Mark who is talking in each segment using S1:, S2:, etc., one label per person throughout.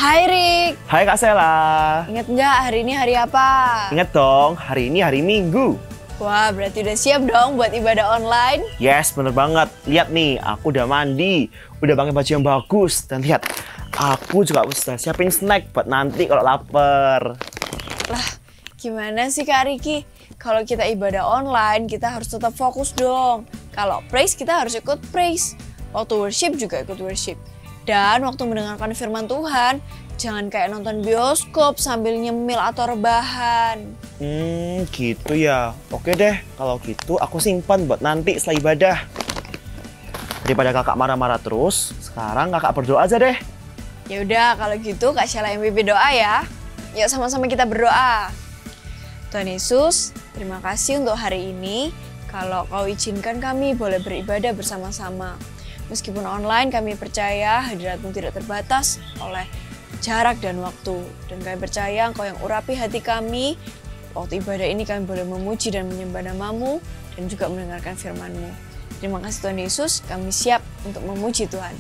S1: Hai Rick.
S2: Hai Kak Sela.
S1: Ingat nggak hari ini hari apa?
S2: Ingat dong, hari ini hari Minggu.
S1: Wah, berarti udah siap dong buat ibadah online?
S2: Yes, bener banget. Lihat nih, aku udah mandi, udah pakai baju yang bagus. Dan lihat, aku juga sudah siapin snack buat nanti kalau lapar.
S1: Lah, gimana sih Kak Riki? Kalau kita ibadah online, kita harus tetap fokus dong. Kalau praise, kita harus ikut praise. Waktu worship juga ikut worship. Dan waktu mendengarkan firman Tuhan, jangan kayak nonton bioskop sambil nyemil atau rebahan.
S2: Gitu ya. Oke deh, kalau gitu aku simpan buat nanti setelah ibadah. Daripada kakak marah-marah terus, sekarang kakak berdoa aja deh.
S1: Ya udah, kalau gitu Kak Sheila MVP doa ya. Yuk sama-sama kita berdoa. Tuhan Yesus, terima kasih untuk hari ini. Kalau Kau izinkan kami boleh beribadah bersama-sama. Meskipun online, kami percaya hadirat-Mu tidak terbatas oleh jarak dan waktu. Dan kami percaya Engkau yang urapi hati kami. Waktu ibadah ini kami boleh memuji dan menyembah nama-Mu dan juga mendengarkan firman-Mu. Terima kasih Tuhan Yesus, kami siap untuk memuji Tuhan.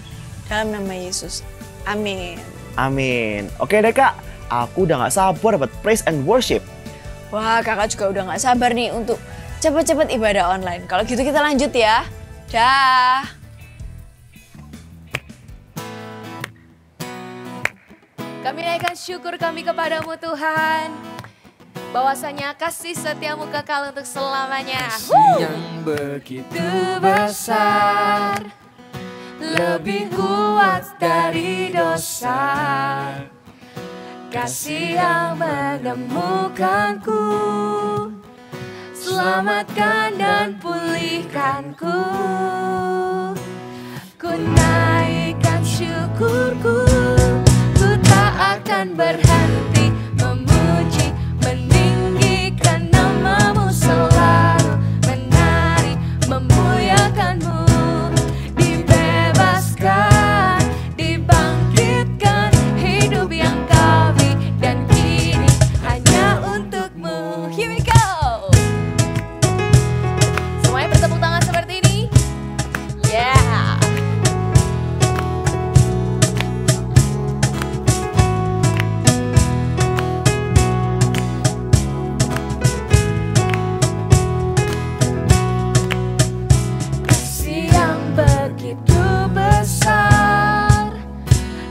S1: Dalam nama Yesus, amin.
S2: Amin. Oke deh Kak, aku udah gak sabar dapat praise and worship.
S1: Wah, kakak juga udah gak sabar nih untuk cepet-cepet ibadah online. Kalau gitu kita lanjut ya. Dah.
S3: Kami naikkan syukur kami kepadamu Tuhan, bahwasanya kasih setiamu kekal untuk selamanya.
S4: Kasih yang begitu besar, lebih kuat dari dosa. Kasih yang menemukanku, selamatkan dan pulihkanku. Ku naikkan syukurku, akan berhenti memuji, meninggikan nama-Mu selalu, menari, memuliakan-Mu, dibebaskan, dibangkitkan, hidup yang Kau beri dan kini hanya untuk-Mu. Here we go. Semuanya bertepuk tangan seperti ini. Yeah.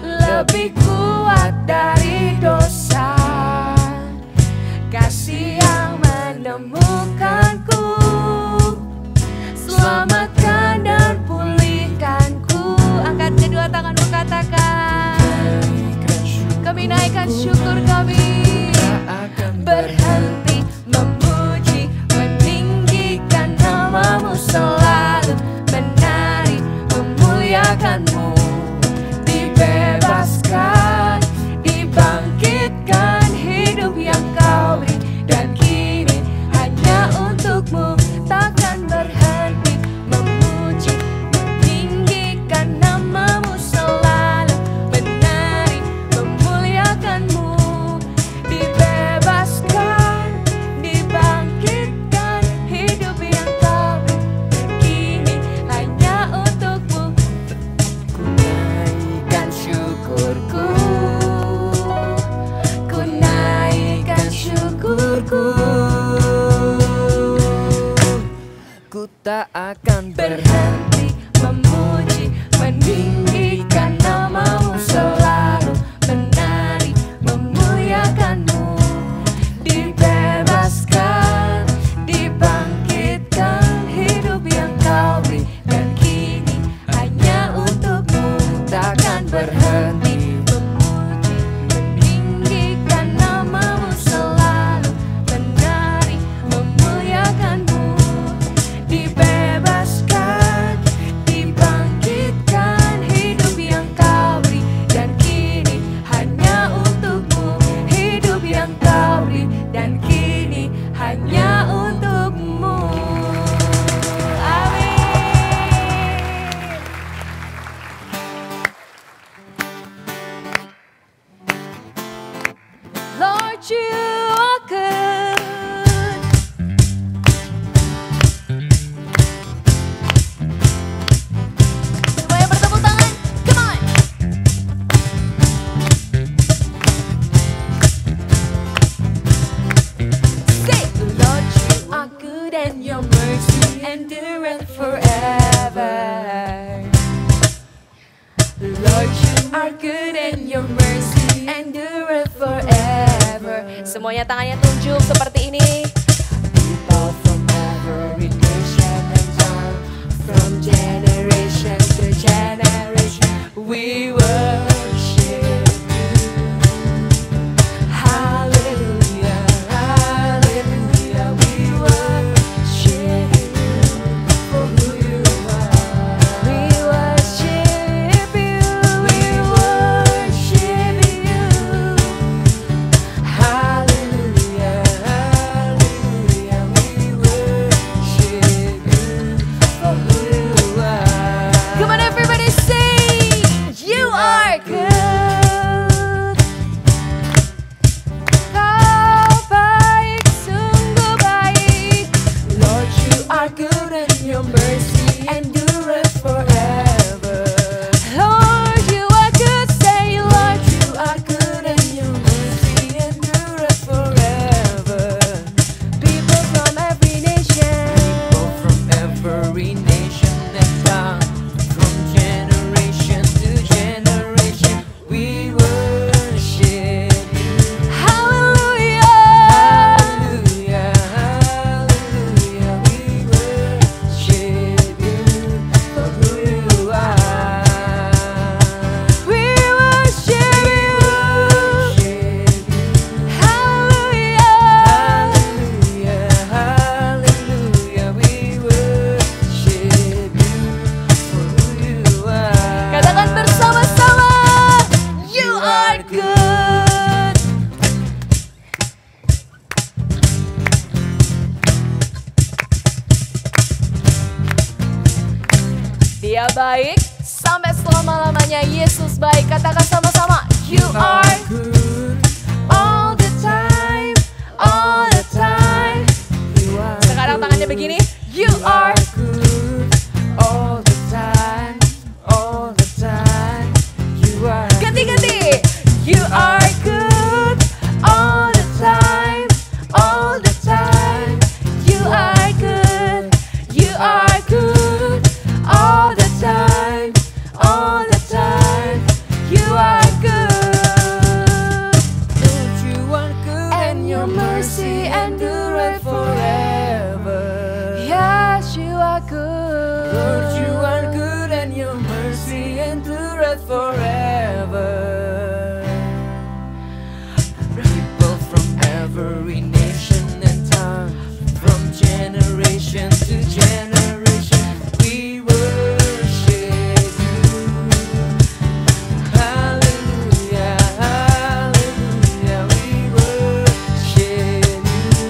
S4: Lebih kuat dari dosa, kasih yang menemukanku, selamatkan dan pulihkanku. Angkat kedua tanganmu, katakan, kami naikkan syukur kami, berhenti memuji, meninggikan nama-Mu selalu, menari, memuliakan-Mu, dibebaskan, dibangkitkan, hidup yang Kau beri dan kini hanya untuk-Mu. endureth forever. Lord, you are good and your mercy endureth forever.
S3: Semuanya tangannya tunjuk seperti ini.
S4: People from every nation and tongue, from generation to generation, we worship you. Hallelujah, hallelujah, we worship you for who you are. We worship you, we worship you. Hallelujah, hallelujah, we worship you for who you are.
S3: Come on everybody sing. You are good. Kau baik, sungguh baik.
S4: Lord, you are good and your mercy endureth forever.
S3: Lord, you are good. Say, Lord,
S4: You are good and your mercy endureth forever.
S3: people from every nation.
S4: People from every nation and tongue, from generation to generation, we worship you.
S3: Hallelujah.
S4: Hallelujah, hallelujah, we worship you for who you are.
S3: We worship you. Hallelujah.
S4: Hallelujah, hallelujah, we worship you for who you are.
S3: Katakan bersama-sama. You are good. Dia baik sampai selama-lamanya. Yesus baik. Katakan sama-sama. You are
S4: good all the time, all the time. You are
S3: Sekarang tangannya begini. You are
S4: good all the time, all the time. You are
S3: ganti-ganti.
S4: You are good all the time, all the time. You are good, you are good all the time, all the time. You are good. Lord, you are good and your mercy endureth forever.
S3: Yes, you are good.
S4: Lord, you are good and your mercy endureth forever. People from every nation and tongue, from generation to generation, we worship you. Hallelujah, hallelujah, we worship you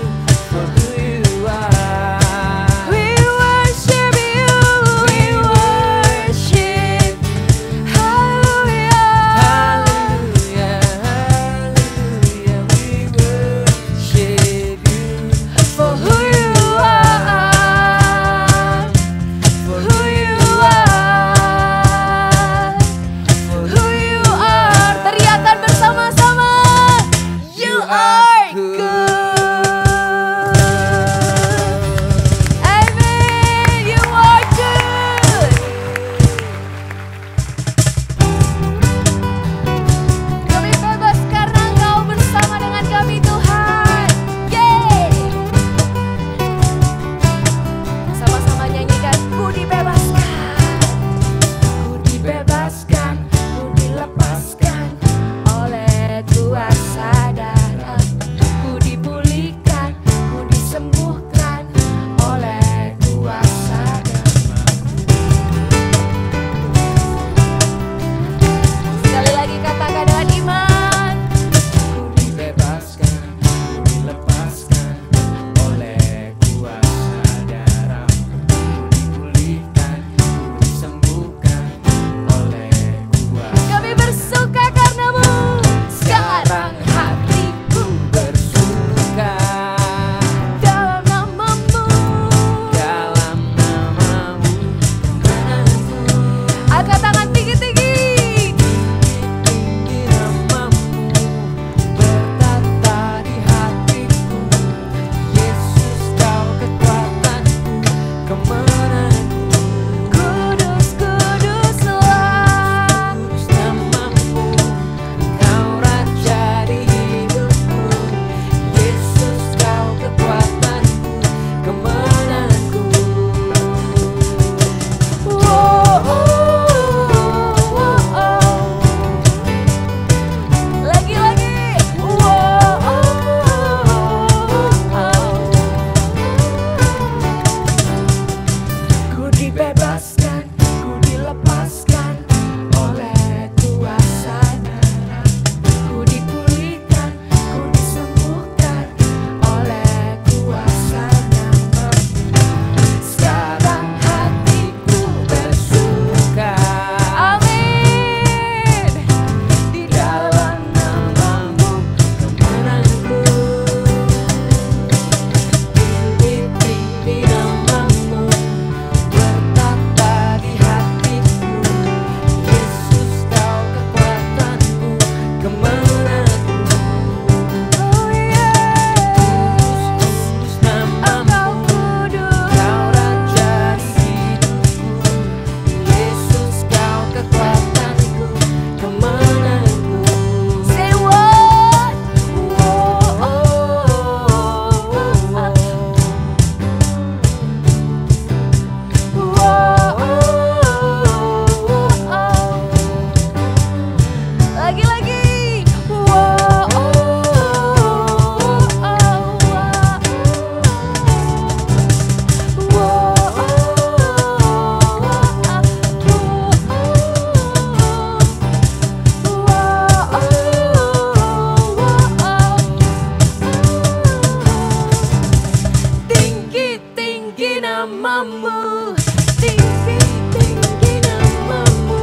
S4: namamu, tinggi tinggi namamu,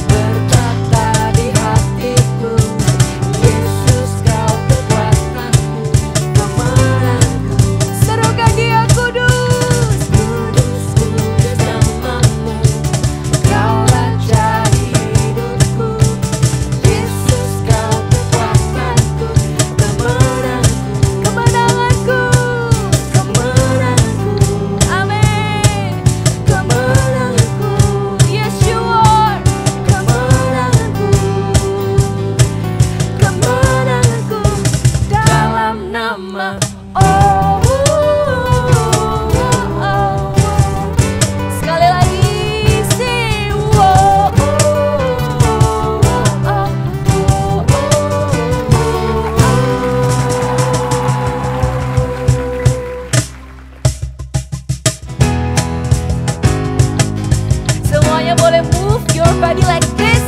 S4: bertata di hatiku. Yesus kau kekuatanku, pemenangku.
S3: Serukan dia kudus.
S4: Kudus kudus namamu, kau raja hidupku. Yesus kau kekuatanku, pemenangku.
S3: Kemenanganku.
S4: Kemenangku,
S3: Amin.
S4: kemenangku,
S3: Yes you are.
S4: kemenangku, kemenangku dalam nama
S3: Sekali lagi sing Semuanya boleh move your body like this.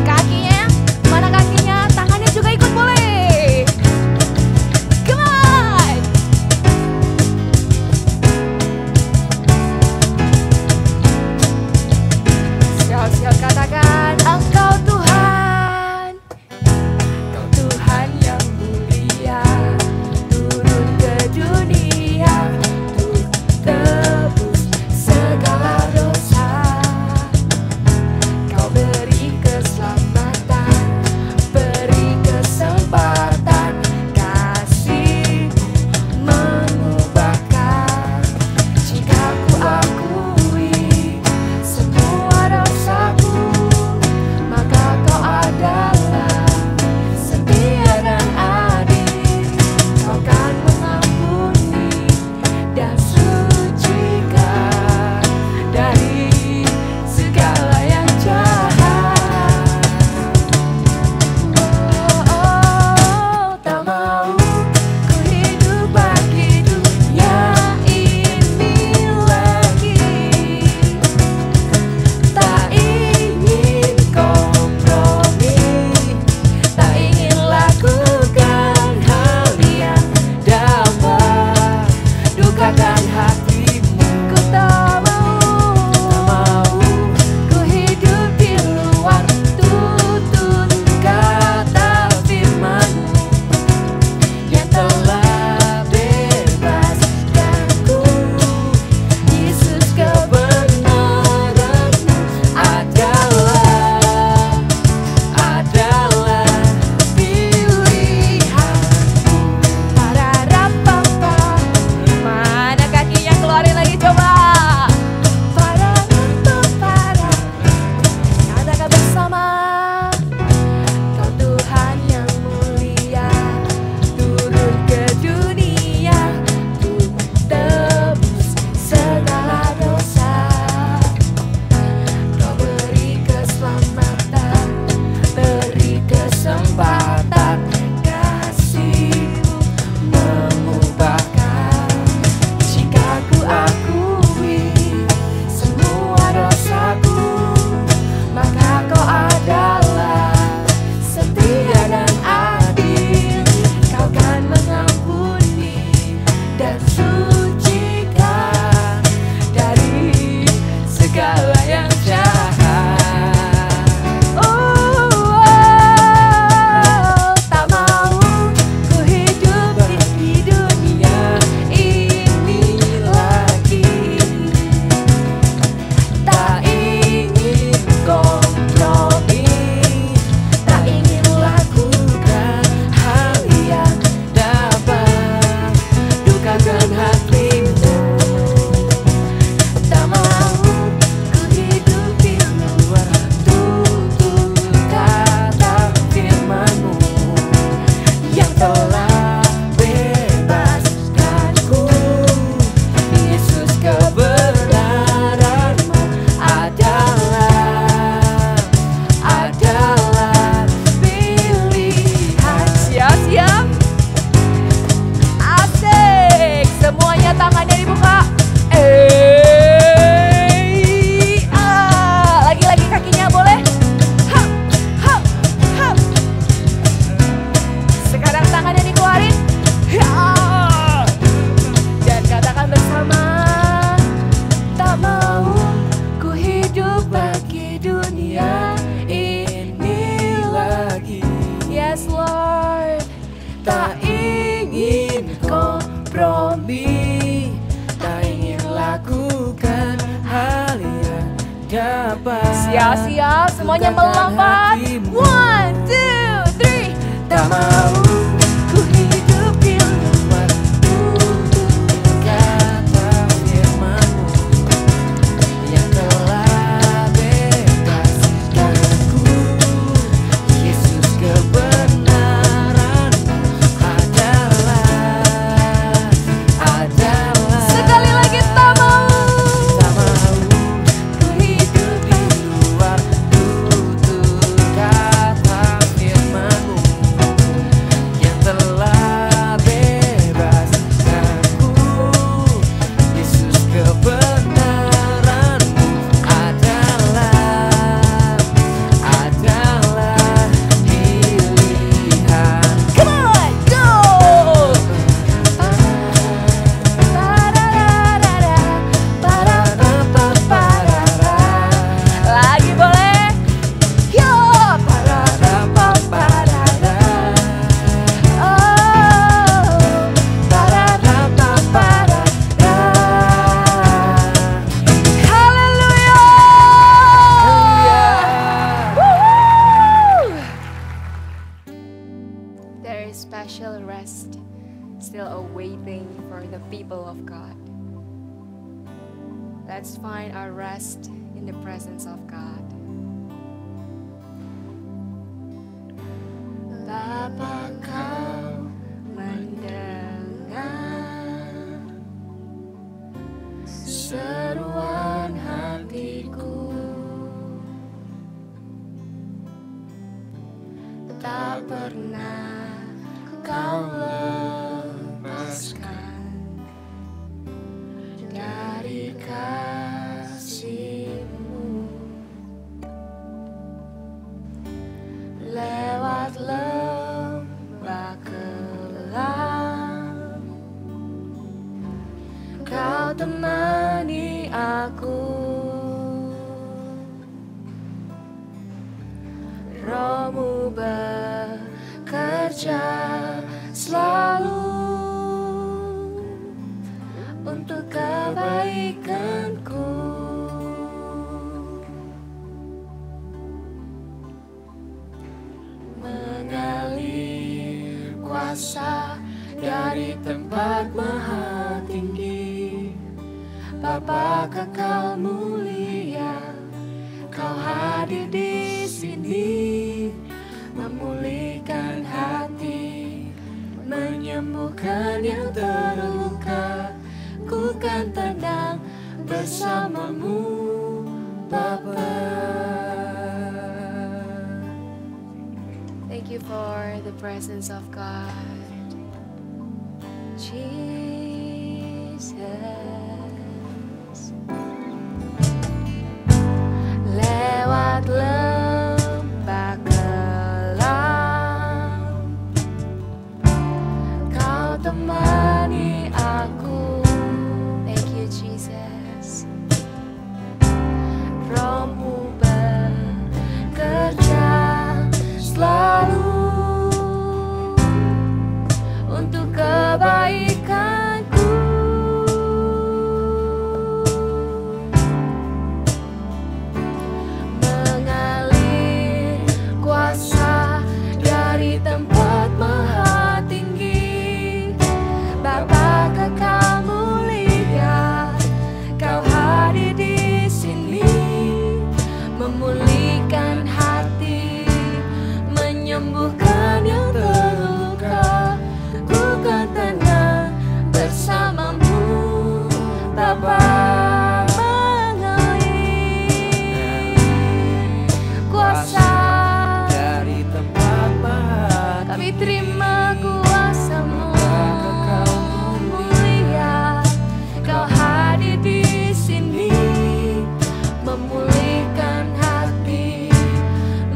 S3: Kakinya, mana kakinya? Tangannya juga ikut boleh. Come on.
S4: kompromi, tak ingin lakukan hal yang dapat
S3: Siap-siap semuanya melompat. 1, 2, 3.
S4: tak mau ku hidup di luar kata firman-Mu yang telah bebaskanku. Yesus, kebenaran-Mu adalah
S3: Sekali lagi tak mau.
S4: tak mau ku hidup di luar tutur kata firman-Mu yang telah bebaskanku. Yesus, kebenaran-Mu adalah pilihan.
S3: Come on, go. Lagi boleh. Yo. There is special rest still awaiting for the people of God. Let's find our rest in the presence of God. Bapa, Kau mendengar seruan hatiku, tak pernah Kau lepaskan dari kasih-Mu. Lewat lembah kelam, Kau temani aku. Roh-Mu bekerja selalu untuk kebaikanku. Mengalir kuasa dari tempat maha tinggi, Bapa kekal mulia, Kau hadir di sini, memulihkan hati, menyembuhkan yang terluka. Ku kan tenang bersama-Mu, Bapa. Thank you for the presence of God, Jesus. Lewat lembah kelam, Kau temani aku. Thank you, Jesus. Roh-Mu bekerja selalu untuk kebaikanku. Mengalir kuasa dari tempat maha tinggi, Bapa kekal mulia, Kau hadir di sini, memulihkan hati, menyembuhkan yang terluka. Ku kan tenang bersama-Mu, Bapa. Mengalir kuasa
S4: Dari tempat maha
S3: kami terima kuasa-Mu,
S4: Kau
S3: mulia, Kau hadir di sini, memulihkan hati,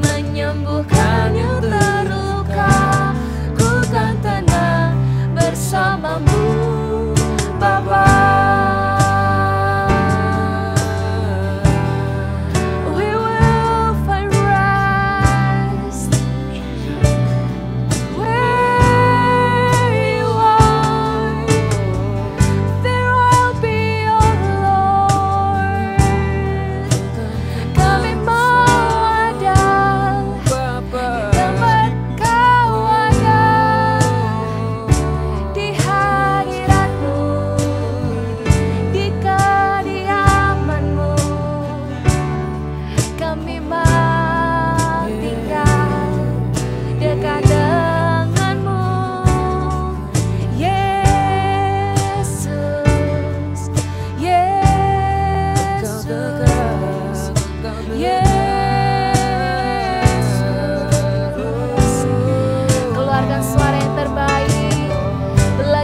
S3: menyembuhkan yang terluka. Ku kan tenang bersama-Mu, Bapa. We will find rest where You are.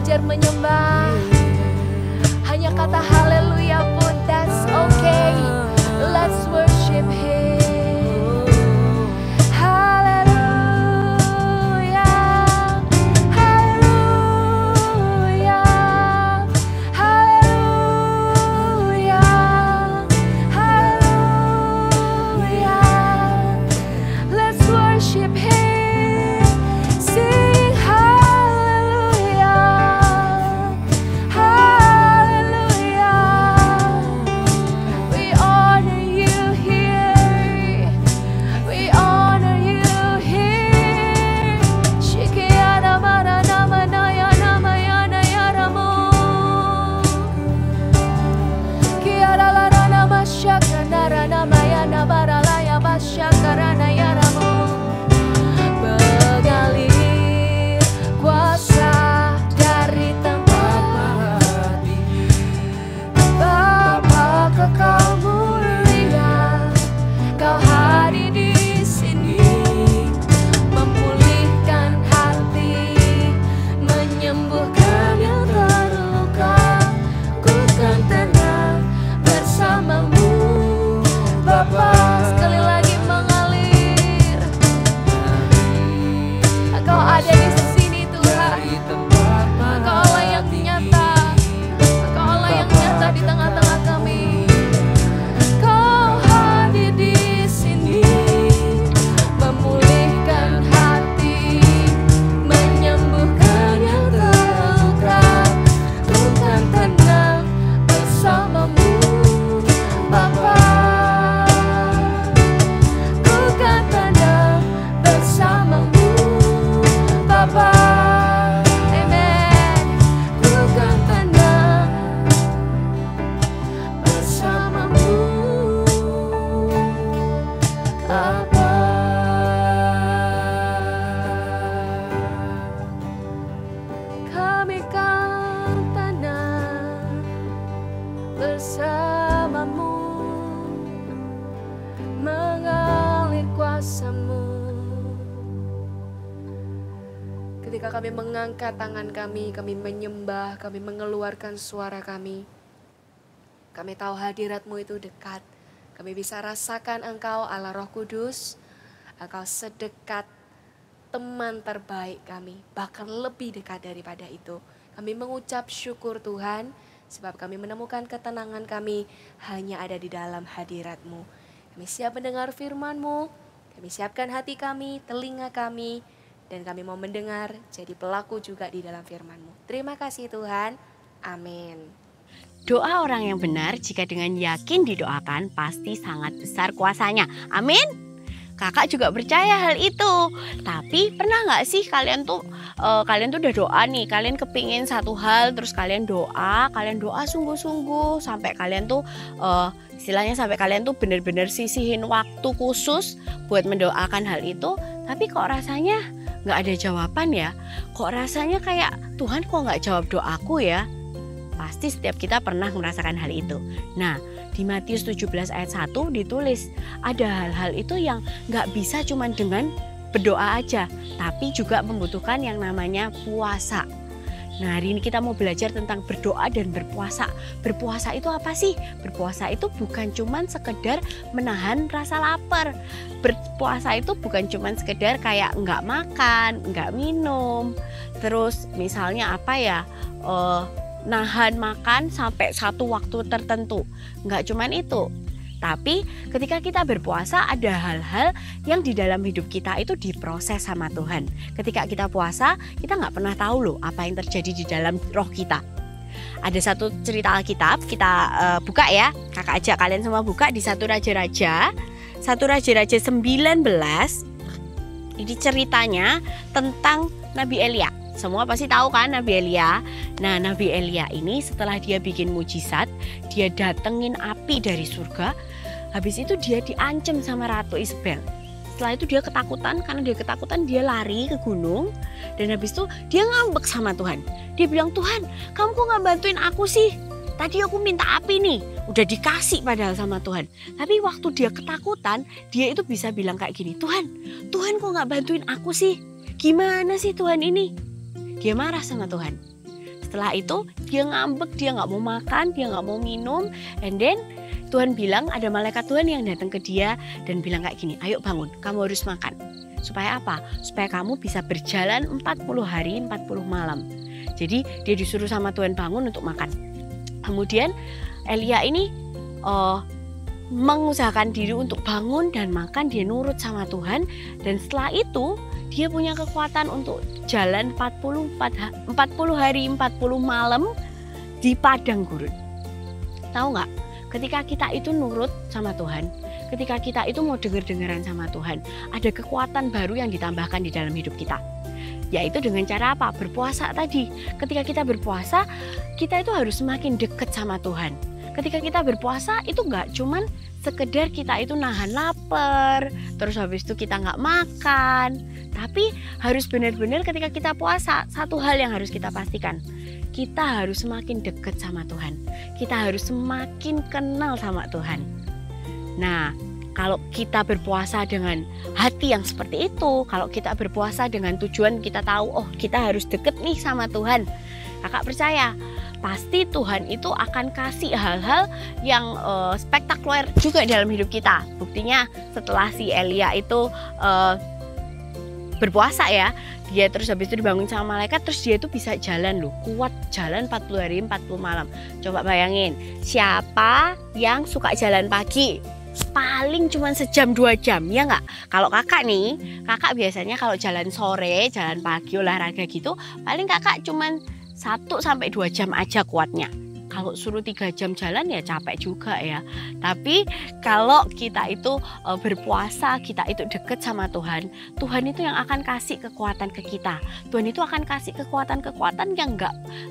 S3: belajar menyembah. Hanya kata haleluya pun, that's okay. Let's worship Him. Hallelujah, hallelujah, hallelujah, hallelujah. Let's worship Him. Sing hallelujah, hallelujah. We honor you here. We honor you here. Shikiana mana nama naya nama yana yaramu. Kiara la nama shakara nama yana baralaya bashakara yaramu. Mengalir kuasa dari tempat Bapa kekal mulia, Kau hadir di sini, memulihkan hati, menyembuhkan yang terluka. Ku kan tenang bersamamu, Bapa. Sekali lagi mengalir. Engkau ada di sini Tuhan. Engkau Allah yang nyata. Engkau Allah yang nyata di tengah-tengah kami. Kau hadir di sini, memulihkan hati, menyembuhkan yang terluka. Ku kan tenang bersamamu, Bapa. Ku kan tenang bersamamu, Bapa. Amen. Ku kan tenang bersamamu, Bapa. Kami kan tenang bersamamu, mengalir kuasa-Mu. Ketika kami mengangkat tangan kami menyembah, kami mengeluarkan suara kami tahu hadirat-Mu itu dekat. Kami bisa rasakan Engkau Allah Roh Kudus. Engkau sedekat teman terbaik kami, bahkan lebih dekat daripada itu. Kami mengucap syukur Tuhan, sebab kami menemukan ketenangan kami hanya ada di dalam hadirat-Mu. Kami siap mendengar firman-Mu, kami siapkan hati kami, telinga kami, dan kami mau mendengar, jadi pelaku juga di dalam firman-Mu. Terima kasih Tuhan, amin.
S5: Doa orang yang benar jika dengan yakin didoakan pasti sangat besar kuasanya. Amin. Kakak juga percaya hal itu. Tapi pernah nggak sih kalian tuh udah doa nih, kalian kepingin satu hal, terus kalian doa sungguh-sungguh sampai kalian tuh istilahnya sampai kalian tuh bener-bener sisihin waktu khusus buat mendoakan hal itu. Tapi kok rasanya nggak ada jawaban ya? Kok rasanya kayak Tuhan kok nggak jawab doaku ya? Pasti setiap kita pernah merasakan hal itu. Nah, di Matius 17 ayat 1 ditulis ada hal-hal itu yang nggak bisa cuma dengan berdoa aja, tapi juga membutuhkan yang namanya puasa. Nah, hari ini kita mau belajar tentang berdoa dan berpuasa. Berpuasa itu apa sih? Berpuasa itu bukan cuma sekedar menahan rasa lapar. Berpuasa itu bukan cuma sekedar kayak nggak makan, nggak minum. Terus misalnya apa ya? Nahan makan sampai satu waktu tertentu. Nggak cuman itu. Tapi ketika kita berpuasa ada hal-hal yang di dalam hidup kita itu diproses sama Tuhan. Ketika kita puasa, kita nggak pernah tahu loh apa yang terjadi di dalam roh kita. Ada satu cerita Alkitab, kita buka ya. Kakak ajak kalian semua buka di 1 Raja-Raja 19. Ini ceritanya tentang Nabi Elia. Semua pasti tahu kan Nabi Elia. Nah, Nabi Elia ini setelah dia bikin mujizat, dia datengin api dari surga. Habis itu dia diancam sama Ratu Isabel. Setelah itu dia ketakutan, karena dia ketakutan dia lari ke gunung. Dan habis itu dia ngambek sama Tuhan. Dia bilang, Tuhan kamu kok gak bantuin aku sih? Tadi aku minta api nih, udah dikasih padahal sama Tuhan. Tapi waktu dia ketakutan, dia itu bisa bilang kayak gini, Tuhan kok gak bantuin aku sih? Gimana sih Tuhan ini? Dia marah sama Tuhan. setelah itu dia ngambek, dia nggak mau makan, dia nggak mau minum. And then Tuhan bilang, ada malaikat Tuhan yang datang ke dia dan bilang kayak gini, ayo bangun, kamu harus makan. Supaya apa? Supaya kamu bisa berjalan 40 hari 40 malam. Jadi dia disuruh sama Tuhan bangun untuk makan. Kemudian Elia ini mengusahakan diri untuk bangun dan makan, dia nurut sama Tuhan. Dan setelah itu dia punya kekuatan untuk jalan 40 hari 40 malam di padang gurun. Tahu nggak? Ketika kita itu nurut sama Tuhan, ketika kita itu mau dengar-dengaran sama Tuhan, ada kekuatan baru yang ditambahkan di dalam hidup kita. Yaitu dengan cara apa? Berpuasa tadi. Ketika kita berpuasa, kita itu harus semakin dekat sama Tuhan. Ketika kita berpuasa itu nggak cuman sekedar kita itu nahan lapar, terus habis itu kita nggak makan. Tapi harus benar-benar ketika kita puasa, satu hal yang harus kita pastikan, kita harus semakin dekat sama Tuhan. Kita harus semakin kenal sama Tuhan. Nah, kalau kita berpuasa dengan hati yang seperti itu, kalau kita berpuasa dengan tujuan kita tahu, oh kita harus deket nih sama Tuhan. Kakak percaya, pasti Tuhan itu akan kasih hal-hal yang spektakuler juga dalam hidup kita. Buktinya setelah si Elia itu berpuasa ya, dia terus habis itu dibangun sama malaikat, terus dia itu bisa jalan loh, kuat jalan 40 hari 40 malam. Coba bayangin, siapa yang suka jalan pagi? Paling cuma sejam 2 jam, ya nggak? Kalau kakak nih, kakak biasanya kalau jalan sore, jalan pagi, olahraga gitu, paling kakak cuma 1-2 jam aja kuatnya. Kalau suruh 3 jam jalan ya capek juga ya. Tapi kalau kita itu berpuasa, kita itu deket sama Tuhan, Tuhan itu yang akan kasih kekuatan ke kita. Tuhan itu akan kasih kekuatan-kekuatan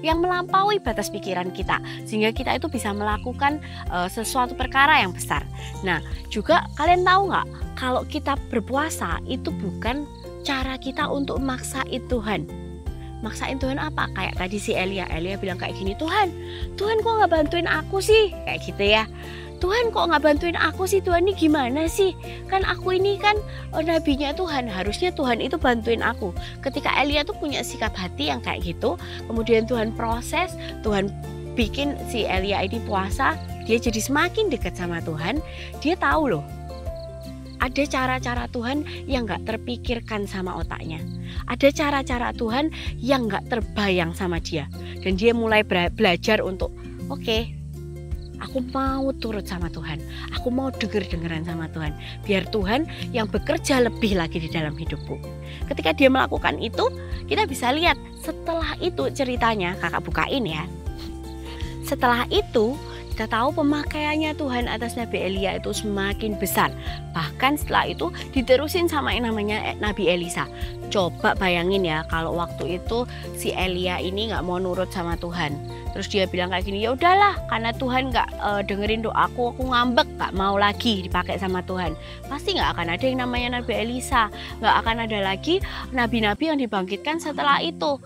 S5: yang melampaui batas pikiran kita, sehingga kita itu bisa melakukan sesuatu perkara yang besar. Nah, juga kalian tahu nggak, kalau kita berpuasa itu bukan cara kita untuk maksain Tuhan. Maksain Tuhan apa? Kayak tadi si Elia bilang kayak gini, Tuhan kok nggak bantuin aku sih? Kayak gitu ya. Tuhan kok nggak bantuin aku sih? Tuhan ini gimana sih? Kan aku ini kan nabinya Tuhan, harusnya Tuhan itu bantuin aku. Ketika Elia tuh punya sikap hati yang kayak gitu, kemudian Tuhan proses, Tuhan bikin si Elia ini puasa, dia jadi semakin dekat sama Tuhan. Dia tahu loh, ada cara-cara Tuhan yang gak terpikirkan sama otaknya. Ada cara-cara Tuhan yang gak terbayang sama dia. Dan dia mulai belajar untuk, oke, aku mau turut sama Tuhan. Aku mau denger-dengeran sama Tuhan. Biar Tuhan yang bekerja lebih lagi di dalam hidupku. Ketika dia melakukan itu, kita bisa lihat setelah itu ceritanya, kakak bukain ya. Setelah itu, kita tahu pemakaiannya Tuhan atas Nabi Elia itu semakin besar. Bahkan setelah itu diterusin sama yang namanya Nabi Elisa. Coba bayangin ya, kalau waktu itu si Elia ini nggak mau nurut sama Tuhan. Terus dia bilang kayak gini, ya udahlah, karena Tuhan nggak dengerin doaku, aku ngambek, nggak mau lagi dipakai sama Tuhan. Pasti nggak akan ada yang namanya Nabi Elisa, nggak akan ada lagi nabi-nabi yang dibangkitkan setelah itu.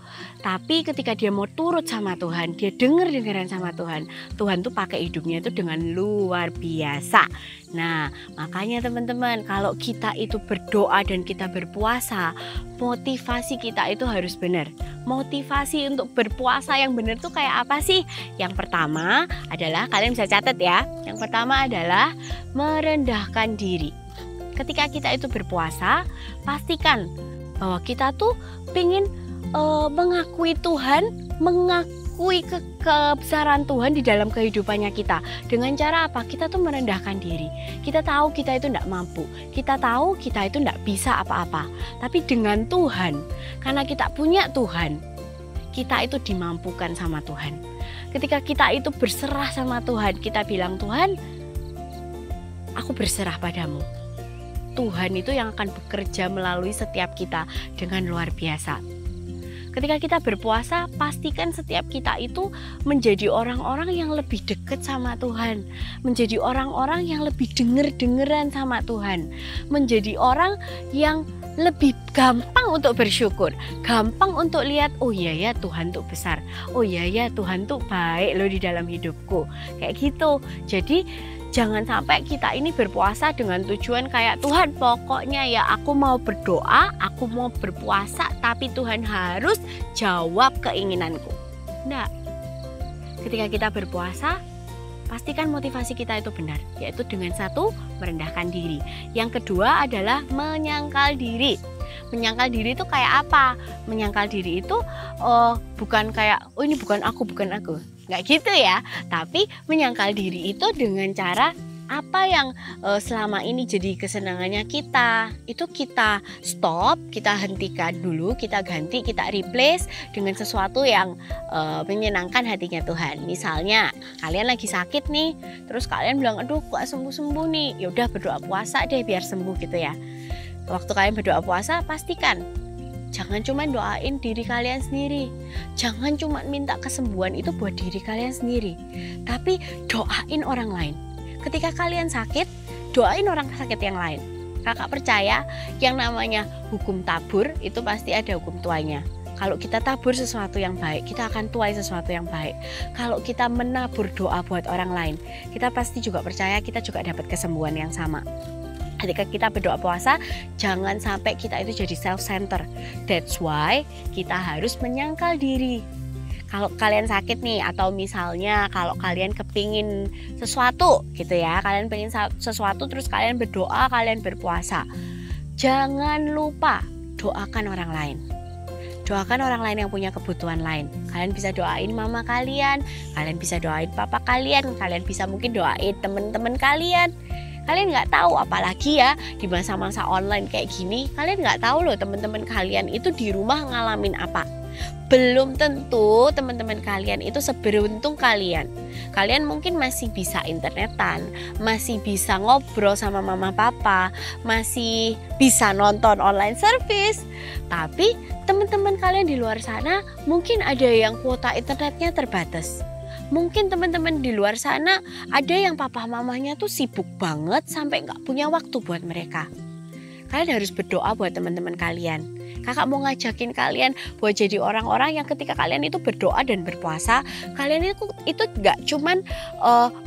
S5: Tapi ketika dia mau turut sama Tuhan, dia dengeran sama Tuhan, Tuhan tuh pakai hidupnya itu dengan luar biasa. Nah, makanya teman-teman, kalau kita itu berdoa dan kita berpuasa, motivasi kita itu harus benar. Motivasi untuk berpuasa yang benar tuh kayak apa sih? Yang pertama adalah, kalian bisa catat ya. Yang pertama adalah merendahkan diri. Ketika kita itu berpuasa, pastikan bahwa kita tuh pengen mengakui Tuhan, mengakui kebesaran Tuhan di dalam kehidupannya kita. Dengan cara apa? Kita tuh merendahkan diri. Kita tahu kita itu tidak mampu. Kita tahu kita itu tidak bisa apa-apa. Tapi dengan Tuhan, karena kita punya Tuhan, kita itu dimampukan sama Tuhan. Ketika kita itu berserah sama Tuhan, kita bilang, Tuhan, aku berserah padamu. Tuhan itu yang akan bekerja melalui setiap kita dengan luar biasa. Ketika kita berpuasa, pastikan setiap kita itu menjadi orang-orang yang lebih dekat sama Tuhan. Menjadi orang-orang yang lebih denger-dengeran sama Tuhan. Menjadi orang yang lebih gampang untuk bersyukur. Gampang untuk lihat, oh iya ya Tuhan tuh besar. Oh iya ya Tuhan tuh baik loh di dalam hidupku. Kayak gitu. Jadi jangan sampai kita ini berpuasa dengan tujuan kayak, Tuhan pokoknya ya aku mau berdoa, aku mau berpuasa, tapi Tuhan harus jawab keinginanku. Enggak. Ketika kita berpuasa, pastikan motivasi kita itu benar, yaitu dengan satu, merendahkan diri. Yang kedua adalah menyangkal diri. Menyangkal diri itu kayak apa? Menyangkal diri itu bukan kayak, oh ini bukan aku. Nggak gitu ya. Tapi menyangkal diri itu dengan cara apa yang selama ini jadi kesenangannya kita, itu kita stop, kita hentikan dulu, kita ganti, kita replace dengan sesuatu yang menyenangkan hatinya Tuhan. Misalnya kalian lagi sakit nih, terus kalian bilang, aduh kok sembuh-sembuh nih, yaudah berdoa puasa deh biar sembuh gitu ya. Waktu kalian berdoa puasa, pastikan jangan cuma doain diri kalian sendiri, jangan cuma minta kesembuhan itu buat diri kalian sendiri, tapi doain orang lain. Ketika kalian sakit, doain orang sakit yang lain. Kakak percaya yang namanya hukum tabur itu pasti ada hukum tuainya. Kalau kita tabur sesuatu yang baik, kita akan tuai sesuatu yang baik. Kalau kita menabur doa buat orang lain, kita pasti juga percaya kita juga dapat kesembuhan yang sama. Ketika kita berdoa puasa, jangan sampai kita itu jadi self-center. That's why kita harus menyangkal diri. Kalau kalian sakit nih, atau misalnya kalau kalian kepingin sesuatu gitu ya, kalian pengen sesuatu terus kalian berdoa, kalian berpuasa, jangan lupa doakan orang lain. Doakan orang lain yang punya kebutuhan lain. Kalian bisa doain mama kalian bisa doain papa kalian bisa mungkin doain teman-teman kalian. Kalian nggak tahu, apalagi ya di masa-masa online kayak gini, kalian nggak tahu loh teman-teman kalian itu di rumah ngalamin apa. Belum tentu teman-teman kalian itu seberuntung kalian. Kalian mungkin masih bisa internetan, masih bisa ngobrol sama mama papa, masih bisa nonton online service. Tapi teman-teman kalian di luar sana mungkin ada yang kuota internetnya terbatas. Mungkin teman-teman di luar sana ada yang papa mamanya tuh sibuk banget sampai nggak punya waktu buat mereka. Kalian harus berdoa buat teman-teman kalian. Kakak mau ngajakin kalian buat jadi orang-orang yang ketika kalian itu berdoa dan berpuasa, kalian itu nggak cuman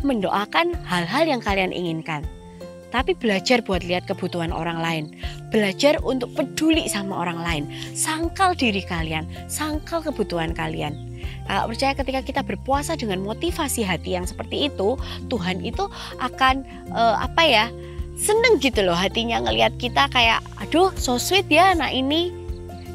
S5: mendoakan hal-hal yang kalian inginkan, tapi belajar buat lihat kebutuhan orang lain, belajar untuk peduli sama orang lain, sangkal diri kalian, sangkal kebutuhan kalian. Kakak percaya ketika kita berpuasa dengan motivasi hati yang seperti itu, Tuhan itu akan seneng gitu loh hatinya ngelihat kita kayak, aduh so sweet ya anak ini.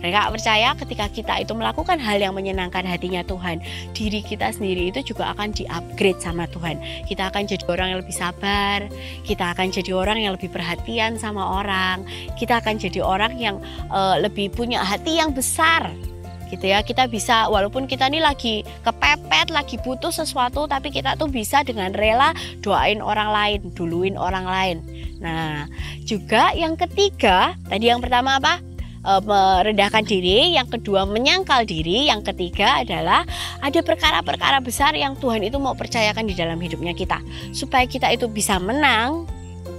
S5: Dan Kakak percaya ketika kita itu melakukan hal yang menyenangkan hatinya Tuhan, diri kita sendiri itu juga akan di-upgrade sama Tuhan. Kita akan jadi orang yang lebih sabar, kita akan jadi orang yang lebih perhatian sama orang, kita akan jadi orang yang lebih punya hati yang besar. Gitu ya, kita bisa, walaupun kita ini lagi kepepet, lagi butuh sesuatu, tapi kita tuh bisa dengan rela doain orang lain, duluin orang lain. Nah, juga yang ketiga, tadi yang pertama apa? Merendahkan diri, yang kedua menyangkal diri, yang ketiga adalah ada perkara-perkara besar yang Tuhan itu mau percayakan di dalam hidupnya kita. Supaya kita itu bisa menang,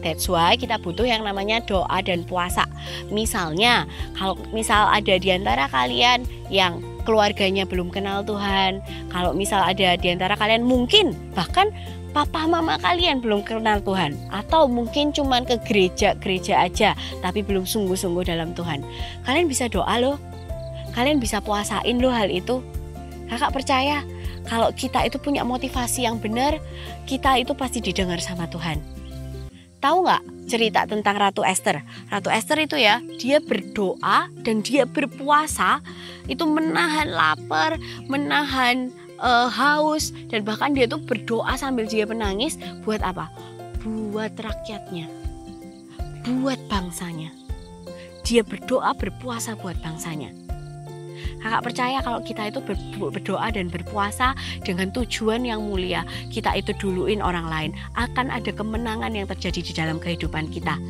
S5: that's why kita butuh yang namanya doa dan puasa. Misalnya, kalau misal ada di antara kalian yang keluarganya belum kenal Tuhan, kalau misal ada di antara kalian mungkin bahkan papa mama kalian belum kenal Tuhan, atau mungkin cuman ke gereja aja tapi belum sungguh-sungguh dalam Tuhan, kalian bisa doa loh, kalian bisa puasain loh hal itu. Kakak percaya kalau kita itu punya motivasi yang benar, kita itu pasti didengar sama Tuhan. Tahu nggak cerita tentang Ratu Esther? Ratu Esther itu ya, dia berdoa dan dia berpuasa, itu menahan lapar, menahan haus, dan bahkan dia tuh berdoa sambil dia menangis. Buat apa? Buat rakyatnya, buat bangsanya. Dia berdoa berpuasa buat bangsanya. Kakak percaya kalau kita itu berdoa dan berpuasa dengan tujuan yang mulia, kita itu duluin orang lain, akan ada kemenangan yang terjadi di dalam kehidupan kita.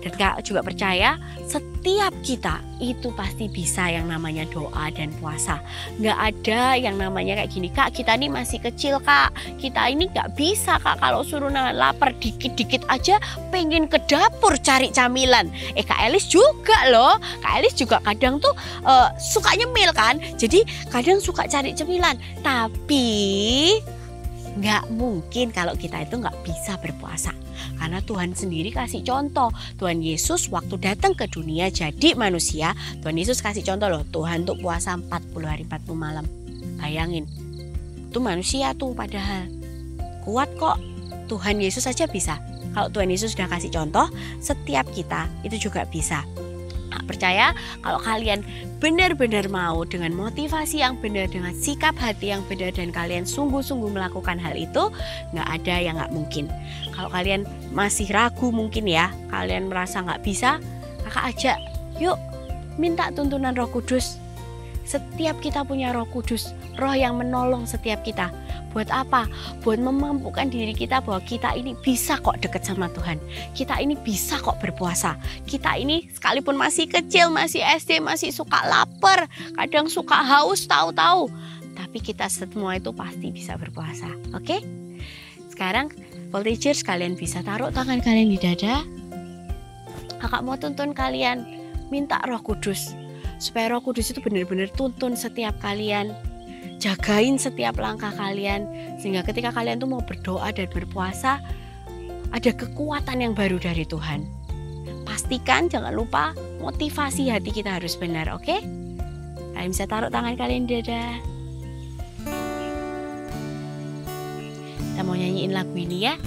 S5: Dan Kak juga percaya setiap kita itu pasti bisa yang namanya doa dan puasa. Nggak ada yang namanya kayak gini, Kak kita ini masih kecil Kak, kita ini nggak bisa Kak, kalau suruh nahan lapar dikit-dikit aja pengen ke dapur cari camilan. Kak Elis juga loh, Kak Elis juga kadang tuh suka nyemil kan, jadi kadang suka cari cemilan. Tapi nggak mungkin kalau kita itu nggak bisa berpuasa. Karena Tuhan sendiri kasih contoh. Tuhan Yesus waktu datang ke dunia jadi manusia, Tuhan Yesus kasih contoh loh, Tuhan untuk puasa 40 hari 40 malam. Bayangin, itu manusia tuh padahal. Kuat kok, Tuhan Yesus saja bisa. Kalau Tuhan Yesus sudah kasih contoh, setiap kita itu juga bisa. Percaya kalau kalian benar-benar mau dengan motivasi yang benar, dengan sikap hati yang benar, dan kalian sungguh-sungguh melakukan hal itu, nggak ada yang nggak mungkin. Kalau kalian masih ragu mungkin ya, kalian merasa nggak bisa, kakak ajak, yuk minta tuntunan Roh Kudus. Setiap kita punya Roh Kudus, Roh yang menolong setiap kita. Buat apa? Buat memampukan diri kita bahwa kita ini bisa kok deket sama Tuhan. Kita ini bisa kok berpuasa. Kita ini sekalipun masih kecil, masih SD, masih suka lapar, kadang suka haus tahu-tahu. Tapi kita semua itu pasti bisa berpuasa. Oke? Sekarang voltigers, kalian bisa taruh tangan kalian di dada. Kakak mau tuntun kalian minta Roh Kudus. Supaya Roh Kudus itu benar-benar tuntun setiap kalian. Jagain setiap langkah kalian, sehingga ketika kalian tuh mau berdoa dan berpuasa, ada kekuatan yang baru dari Tuhan. Pastikan, jangan lupa, motivasi hati kita harus benar, oke? Kalian bisa taruh tangan kalian di dada. Kita mau nyanyiin lagu ini ya.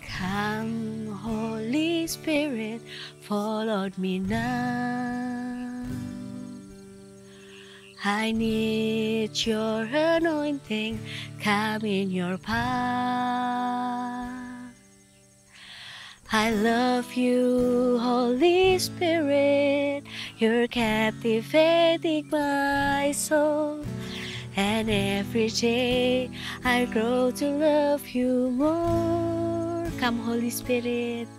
S5: Come Holy Spirit, follow me now. I need your anointing, come in your power. I love you, Holy Spirit, you're captivating my soul. And every day I grow to love you more. Come Holy Spirit.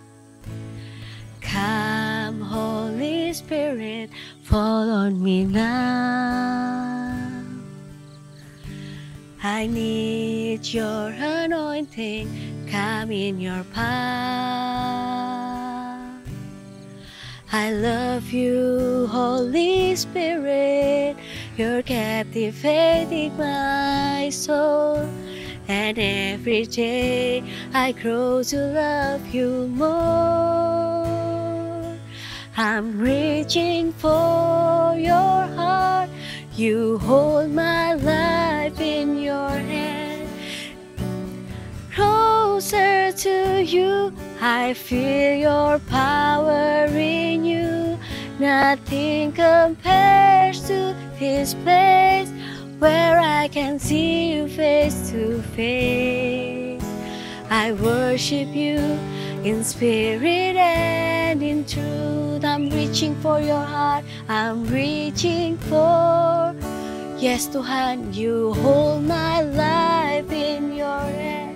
S5: Come Holy Spirit, fall on me now. I need your anointing, come in your power. I love you, Holy Spirit, you're captivating my soul. And every day I grow to love you more. I'm reaching for your heart. You hold my life in your hand. Closer to you, I feel your power in you. Nothing compares to this place where I can see you face to face. I worship you in spirit and in truth. I'm reaching for your heart, I'm reaching for. Yes Tuhan, you hold my life in your hand,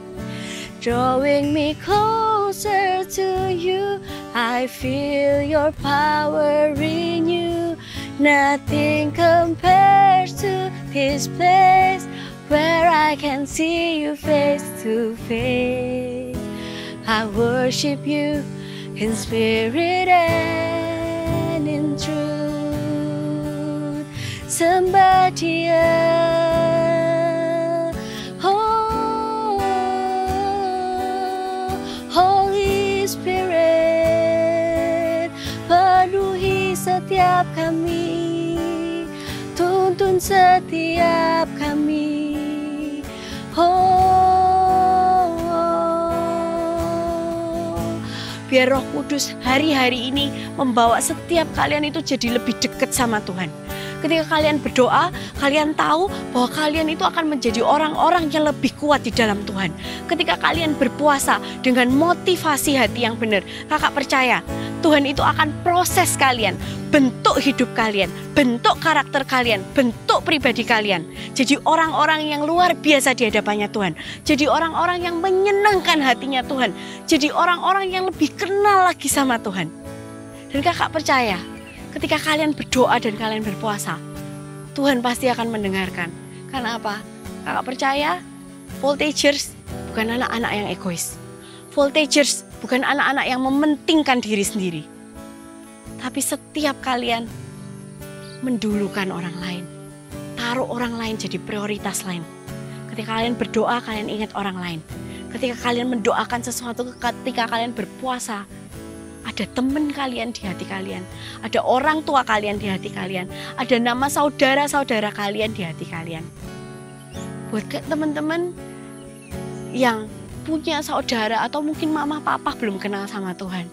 S5: drawing me closer to you. I feel your power in you. Nothing compares to this place where I can see you face to face. I worship you in spirit and in truth. Somebody oh, Holy Spirit, penuhi setiap kami, tuntun setiap kami. Biar Roh Kudus hari-hari ini membawa setiap kalian itu jadi lebih dekat sama Tuhan. Ketika kalian berdoa, kalian tahu bahwa kalian itu akan menjadi orang-orang yang lebih kuat di dalam Tuhan. Ketika kalian berpuasa dengan motivasi hati yang benar, kakak percaya Tuhan itu akan proses kalian, bentuk hidup kalian, bentuk karakter kalian, bentuk pribadi kalian. Jadi orang-orang yang luar biasa di hadapannya Tuhan. Jadi orang-orang yang menyenangkan hatinya Tuhan. Jadi orang-orang yang lebih kenal lagi sama Tuhan. Dan kakak percaya, ketika kalian berdoa dan kalian berpuasa, Tuhan pasti akan mendengarkan. Karena apa? Kakak percaya, voltigers bukan anak-anak yang egois. Voltigers bukan anak-anak yang mementingkan diri sendiri. Tapi setiap kalian mendulukan orang lain. Taruh orang lain jadi prioritas lain. Ketika kalian berdoa, kalian ingat orang lain. Ketika kalian mendoakan sesuatu, ketika kalian berpuasa, ada teman kalian di hati kalian, ada orang tua kalian di hati kalian, ada nama saudara-saudara kalian di hati kalian. Buat teman-teman yang punya saudara atau mungkin mama papa belum kenal sama Tuhan,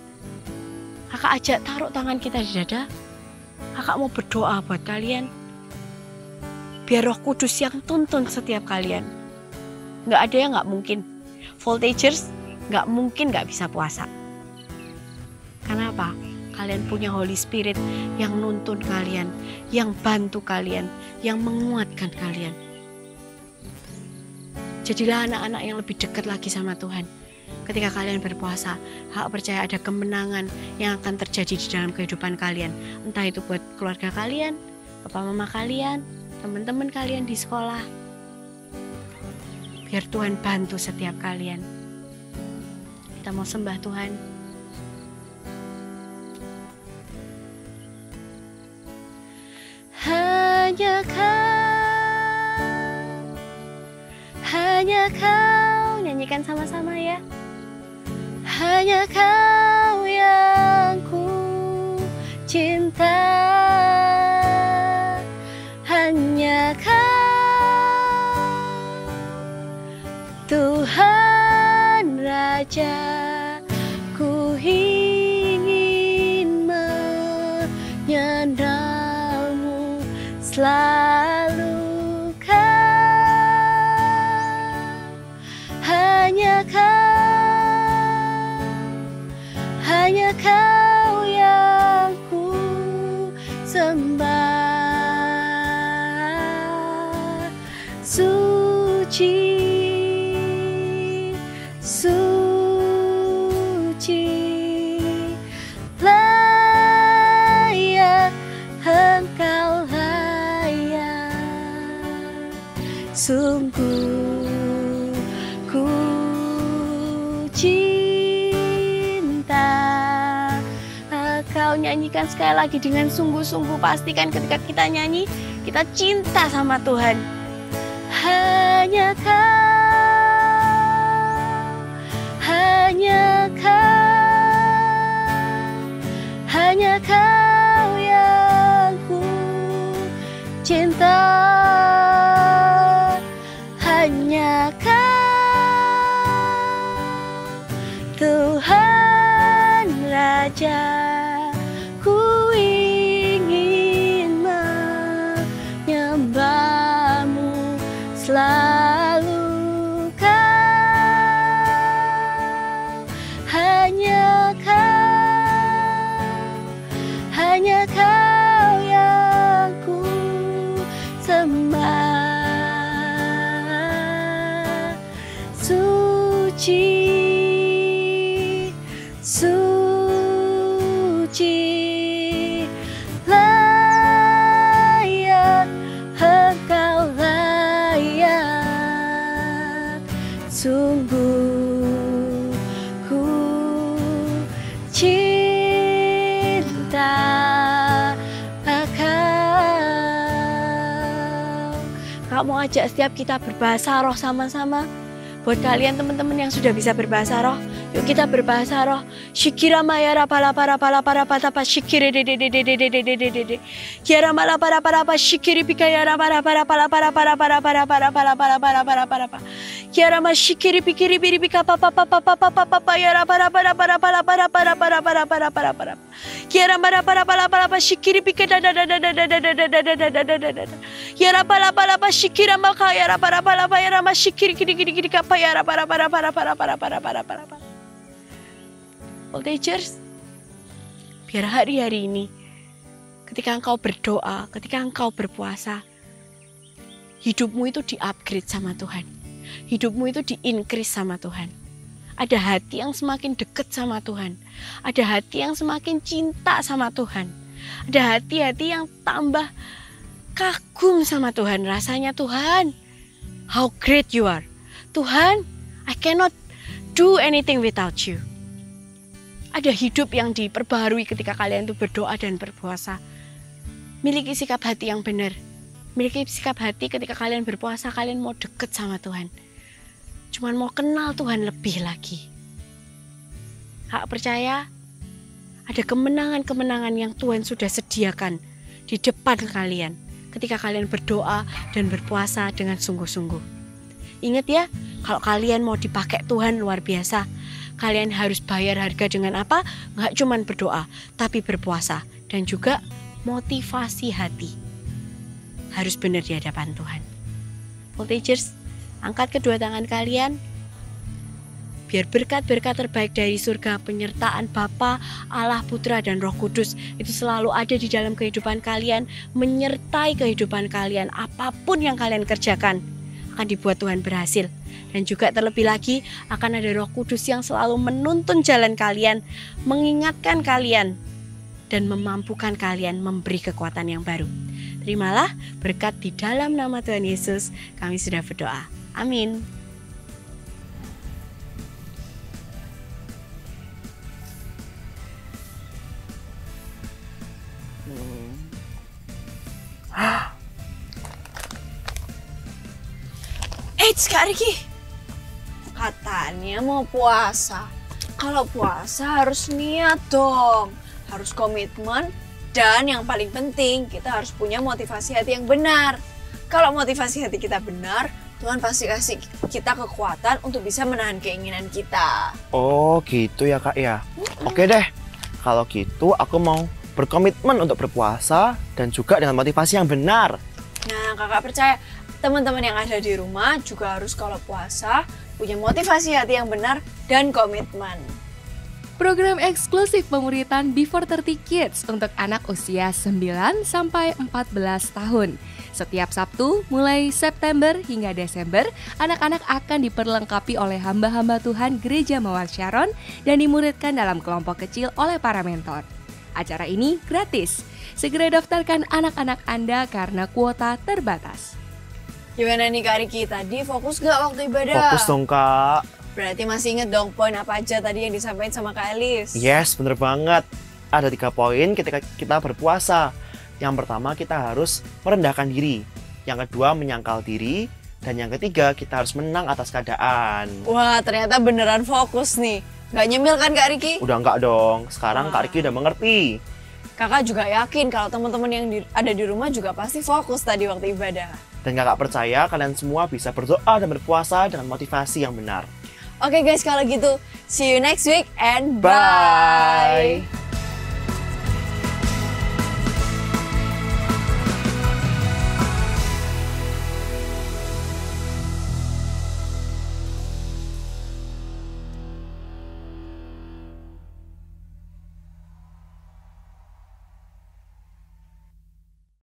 S5: kakak ajak taruh tangan kita di dada. Kakak mau berdoa buat kalian, biar Roh Kudus yang tuntun setiap kalian. Nggak ada yang nggak mungkin. Voltagers nggak mungkin nggak bisa puasa. Kenapa? Kalian punya Holy Spirit yang nuntun kalian, yang bantu kalian, yang menguatkan kalian. Jadilah anak-anak yang lebih dekat lagi sama Tuhan. Ketika kalian berpuasa, hak percaya ada kemenangan yang akan terjadi di dalam kehidupan kalian. Entah itu buat keluarga kalian, papa mama kalian, teman-teman kalian di sekolah. Biar Tuhan bantu setiap kalian. Kita mau sembah Tuhan. Hanya kau, nyanyikan sama-sama ya. Hanya kau yang ku cinta, hanya kau Tuhan Raja, ku ingin menyandangmu selalu. Hanya kau yang ku sembah. Suci, suci, layak Engkau layak. Sungguh ku Kau nyanyikan sekali lagi dengan sungguh-sungguh. Pastikan ketika kita nyanyi, kita cinta sama Tuhan. Hanya kau, hanya kau, hanya kau yang ku cinta, hanya kau Tuhan Raja. Selalu kau, hanya kau yang ku sembah. Suci, suci, layak Engkau layak. Sungguh ku cinta Kau mau ajak setiap kita berbahasa roh sama-sama. Buat kalian teman-teman yang sudah bisa berbahasa roh, yuk kita berbahasa roh. Shikira mayara pala para patapa shikiri de kiara mala para shikiri pikayara para kiara ma shikiri pikiri biri bika papa yara para kiara mara para shikiri pikada kiara pala shikira maka yara para yara ma shikiri gidi kapa yara para Voltagers, biar hari-hari ini ketika engkau berdoa, ketika engkau berpuasa, hidupmu itu di-upgrade sama Tuhan. Hidupmu itu di-increase sama Tuhan. Ada hati yang semakin dekat sama Tuhan. Ada hati yang semakin cinta sama Tuhan. Ada hati-hati yang tambah kagum sama Tuhan. Rasanya Tuhan, how great you are. Tuhan, I cannot do anything without you. Ada hidup yang diperbaharui ketika kalian itu berdoa dan berpuasa. Miliki sikap hati yang benar. Miliki sikap hati ketika kalian berpuasa, kalian mau deket sama Tuhan. Cuman mau kenal Tuhan lebih lagi. Hak percaya, Ada kemenangan-kemenangan yang Tuhan sudah sediakan di depan kalian ketika kalian berdoa dan berpuasa dengan sungguh-sungguh. Ingat ya, kalau kalian mau dipakai Tuhan luar biasa, kalian harus bayar harga dengan apa? Nggak cuma berdoa, tapi berpuasa dan juga motivasi hati. Harus benar di hadapan Tuhan. Multigers, angkat kedua tangan kalian. Biar berkat-berkat terbaik dari surga, penyertaan Bapa, Allah, Putra, dan Roh Kudus itu selalu ada di dalam kehidupan kalian, menyertai kehidupan kalian. Apapun yang kalian kerjakan akan dibuat Tuhan berhasil. Dan juga terlebih lagi akan ada Roh Kudus yang selalu menuntun jalan kalian, mengingatkan kalian, dan memampukan kalian memberi kekuatan yang baru. Terimalah berkat di dalam nama Tuhan Yesus. Kami sudah berdoa. Amin.
S1: Kak Riki, katanya mau puasa. Kalau puasa harus niat dong, harus komitmen, dan yang paling penting kita harus punya motivasi hati yang benar. Kalau motivasi hati kita benar, Tuhan pasti kasih kita kekuatan untuk bisa menahan keinginan kita.
S2: Oh gitu ya Kak ya. Oke deh, kalau gitu aku mau berkomitmen untuk berpuasa dan juga dengan motivasi yang benar.
S1: Nah, kakak percaya teman-teman yang ada di rumah juga harus kalau puasa punya motivasi hati yang benar dan komitmen.
S3: Program eksklusif pemuritan Before 30 Kids untuk anak usia 9 sampai 14 tahun. Setiap Sabtu mulai September hingga Desember, anak-anak akan diperlengkapi oleh hamba-hamba Tuhan Gereja Mawar Sharon dan dimuridkan dalam kelompok kecil oleh para mentor. Acara ini gratis. Segera daftarkan anak-anak Anda karena kuota terbatas.
S1: Gimana nih Kak Riki, tadi fokus gak waktu ibadah?
S2: Fokus dong Kak.
S1: Berarti masih inget dong poin apa aja tadi yang disampaikan sama Kak Elis?
S2: Yes, bener banget. Ada 3 poin ketika kita berpuasa. Yang pertama kita harus merendahkan diri. Yang kedua menyangkal diri. Dan yang ketiga kita harus menang atas keadaan.
S1: Wah, ternyata beneran fokus nih. Gak nyemil kan Kak Riki?
S2: Udah enggak dong, sekarang Kak Riki udah mengerti.
S1: Kakak juga yakin kalau teman-teman yang ada di rumah juga pasti fokus tadi waktu ibadah.
S2: Dan kakak percaya kalian semua bisa berdoa dan berpuasa dengan motivasi yang benar.
S1: Oke guys, kalau gitu see you next week and
S2: Bye.
S1: bye.